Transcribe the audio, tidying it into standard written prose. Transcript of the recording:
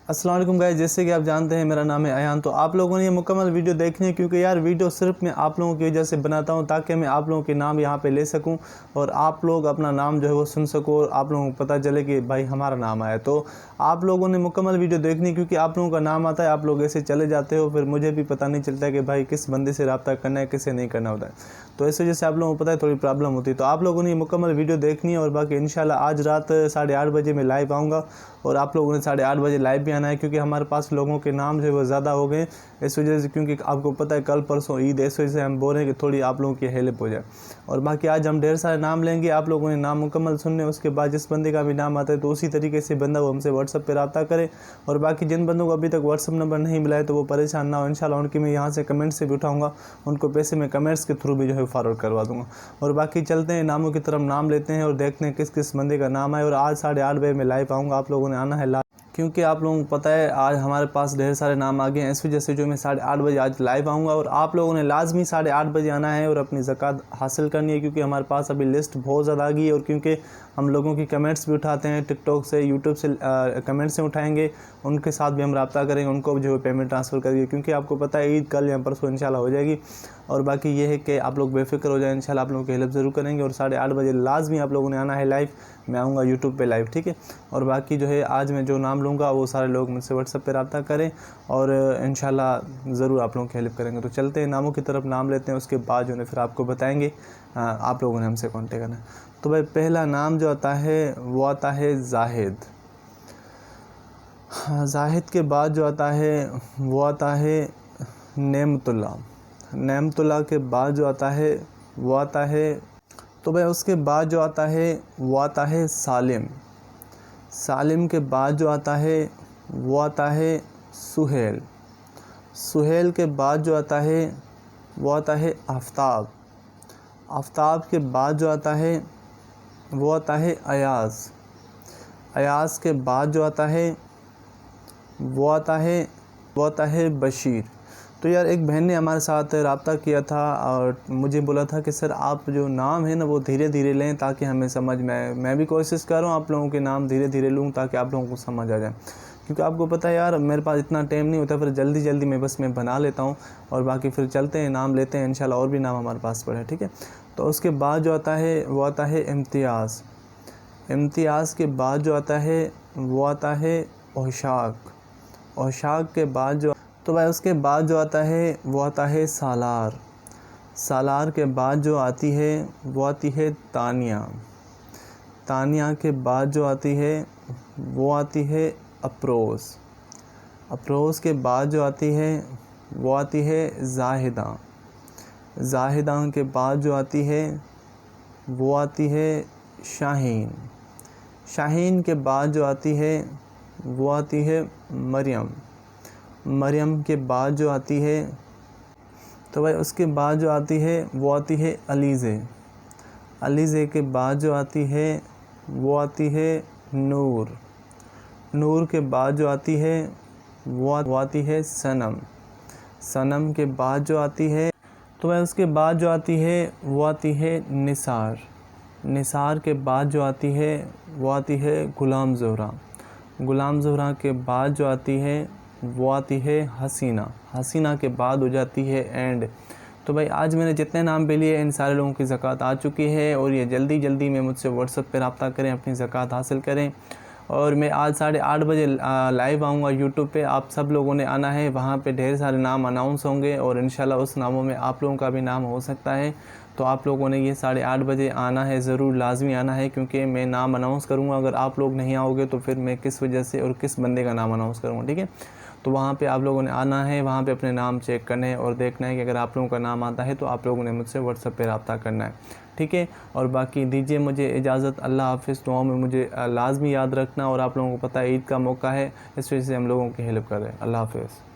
अस्सलाम वालेकुम गाइस, जैसे कि आप जानते हैं मेरा नाम है अयान। तो आप लोगों ने ये मुकम्मल वीडियो देखनी है क्योंकि यार वीडियो सिर्फ मैं आप लोगों की वजह से बनाता हूँ ताकि मैं आप लोगों के नाम यहाँ पे ले सकूँ और आप लोग अपना नाम जो है वो सुन सको और आप लोगों को पता चले कि भाई हमारा नाम आया। तो आप लोगों ने मुकम्मल वीडियो देखनी क्योंकि आप लोगों का नाम आता है, आप लोग ऐसे चले जाते हो, फिर मुझे भी पता नहीं चलता कि भाई किस बंदे से रब्ता करना है, किसे नहीं करना होता है। तो इस वजह से आप लोगों को पता है थोड़ी प्रॉब्लम होती है। तो आप लोगों ने ये मुकम्मल वीडियो देखनी है और बाकी इंशाल्लाह आज रात 8:30 बजे मैं लाइव आऊँगा और आप लोगों ने 8:30 बजे लाइव भी आना है क्योंकि हमारे पास लोगों के नाम जो है वो ज़्यादा हो गए इस वजह से, क्योंकि आपको पता है कल परसों ईद है, इस वजह से हम बोल रहे हैं कि थोड़ी आप लोगों की हेल्प हो जाए। और बाकी आज हम ढेर सारे नाम लेंगे, आप लोगों ने नाम मुकम्मल सुनने, उसके बाद जिस बंदे का भी नाम आता है तो उसी तरीके से बंदा वो हमसे व्हाट्सअप पर रब्ता करे। और बाकी जिन बंदों को अभी तक व्हाट्सअप नंबर नहीं मिला है तो वो परेशान ना हो, इंशाल्लाह उनकी मैं यहाँ से कमेंट से भी उठाऊँगा, उनको पैसे मैं कमेंट्स के थ्रू भी जो है फॉरवर्ड करवा दूँगा। और बाकी चलते हैं नामों की तरफ, नाम लेते हैं और देखते हैं किस किस बंदे का नाम है। और आज 8:30 बजे मैं लाइव आऊँगा, आप लोगों ने आना है क्योंकि आप लोगों को पता है आज हमारे पास ढेर सारे नाम आ गए हैं, इस वजह से जो मैं 8:30 बजे आज लाइव आऊँगा और आप लोगों ने लाजमी 8:30 बजे आना है और अपनी ज़कात हासिल करनी है क्योंकि हमारे पास अभी लिस्ट बहुत ज़्यादा आ गई है। और क्योंकि हम लोगों की कमेंट्स भी उठाते हैं, टिकटॉक से, यूट्यूब से कमेंट्स से उठाएंगे, उनके साथ भी हम रब्ता करेंगे, उनको जो है पेमेंट ट्रांसफ़र करेंगे क्योंकि आपको पता है ईद कल या परसों इंशाल्लाह हो जाएगी। और बाकी ये है कि आप लोग बेफिक्र हो जाए, इंशाल्लाह आप लोगों की हेल्प ज़रूर करेंगे। और 8:30 बजे लाजमी आप लोगों ने आना है लाइव, मैं आऊँगा यूट्यूब पे लाइव, ठीक है। और बाकी जो है आज मैं जो नाम लूँगा वो सारे लोग मुझसे व्हाट्सएप पे रब्ता करें और इंशाल्लाह ज़रूर आप लोगों की हेल्प करेंगे। तो चलते हैं नामों की तरफ, नाम लेते हैं, उसके बाद जो है फिर आपको बताएंगे आप लोगों ने हमसे कॉन्टेक्ट करना है। तो भाई पहला नाम जो आता है वो आता है जाहिद। जाहिद के बाद जो आता है वो आता है नेमतुल्ला। नेमतुल्ला के बाद जो आता है वो आता है, तो भाई उसके बाद जो आता है वो आता है सालिम। सालिम के बाद जो आता है वो आता है सुहेल। सुहेल के बाद जो आता है वो आता है आफ्ताब। आफ्ताब के बाद जो आता है वो आता है अयाज़। अयाज़ के बाद जो आता है वो आता है बशीर। तो यार एक बहन ने हमारे साथ रब्ता किया था और मुझे बोला था कि सर आप जो नाम है ना वो धीरे धीरे लें ताकि हमें समझ में, मैं भी कोशिश कर रहा हूँ आप लोगों के नाम धीरे धीरे लूँ ताकि आप लोगों को समझ आ जाए, क्योंकि आपको पता है यार मेरे पास इतना टाइम नहीं होता, फिर जल्दी जल्दी मैं बना लेता हूँ। और बाकी फिर चलते हैं नाम लेते हैं, इंशाल्लाह और भी नाम हमारे पास पड़े, ठीक है। तो उसके बाद जो आता है वो आता है इम्तियाज़। इम्तियाज़ के बाद जो आता है वो आता है औशाक। औशाक के बाद जो, तो भाई उसके बाद जो आता है वो आता है सालार। सालार के बाद जो आती है वो आती है तानिया। तानिया के बाद जो आती है वो आती है अप्रोस। अप्रोस के बाद जो आती है वो आती है जाहिदा। जाहिदा के बाद जो आती है वो आती है शाहीन। शाहीन के बाद जो आती है वो आती है मरियम। मरियम के बाद जो आती है, तो भाई उसके बाद जो आती है वो आती है अलीज़े। अलीज़े के बाद जो आती है वो आती है नूर। नूर के बाद जो आती है वो आती है सनम। सनम के बाद जो आती है, तो भाई उसके बाद जो आती है वो आती है निसार। निसार के बाद जो आती है वो आती है ग़ुलाम ज़ोहरा। ग़ुलाम ज़ोहरा के बाद जो आती है वो आती है हसीना। हसीना के बाद हो जाती है एंड। तो भाई आज मैंने जितने नाम पे लिए इन सारे लोगों की ज़कात आ चुकी है और ये जल्दी जल्दी में मुझसे व्हाट्सएप पे रब्ता करें, अपनी ज़कात हासिल करें। और मैं आज 8:30 बजे लाइव आऊँगा यूट्यूब पे, आप सब लोगों ने आना है, वहाँ पे ढेर सारे नाम अनाउंस होंगे और इंशाल्लाह उस नामों में आप लोगों का भी नाम हो सकता है। तो आप लोगों ने ये 8:30 बजे आना है, ज़रूर लाजमी आना है क्योंकि मैं नाम अनाउंस करूँगा, अगर आप लोग नहीं आओगे तो फिर मैं किस वजह से और किस बंदे का नाम अनाउंस करूँगा, ठीक है। तो वहाँ पे आप लोगों ने आना है, वहाँ पे अपने नाम चेक करने हैं और देखना है कि अगर आप लोगों का नाम आता है तो आप लोगों ने मुझसे व्हाट्सएप पे रब्ता करना है, ठीक है। और बाकी दीजिए मुझे इजाज़त, अल्लाह हाफ़िज़। दुआओं में मुझे लाजमी याद रखना और आप लोगों को पता है ईद का मौका है, इस वजह से हम लोगों की हेल्प कर रहे हैं। अल्लाह हाफ़िज़।